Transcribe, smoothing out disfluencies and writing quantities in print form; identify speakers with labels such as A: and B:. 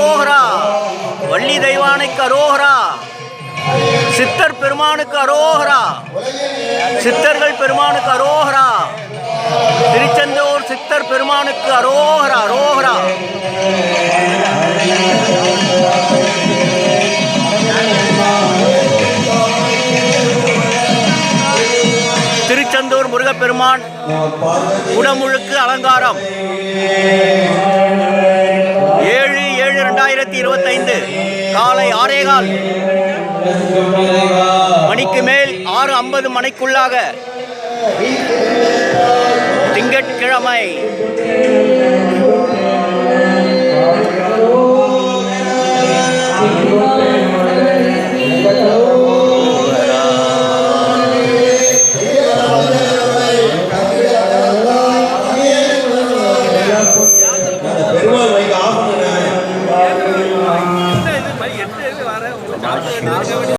A: அரோகரா, வள்ளி தெய்வானைக்கு அரோகரா, சித்தர் பெருமானுக்கு அரோகரா, சித்தர்கள் பெருமானுக்கு அரோகரா, திருச்செந்தூர் சித்தர் பெருமானுக்கு அரோகரா அரோகரா. திருச்செந்தூர் முருகப்பெருமான் குடமுழுக்கு அலங்காரம் 7/7/2025 காலை 6:15 மணிக்கு மேல் 6:50 மணிக்குள்ளாக திங்கட்கிழமை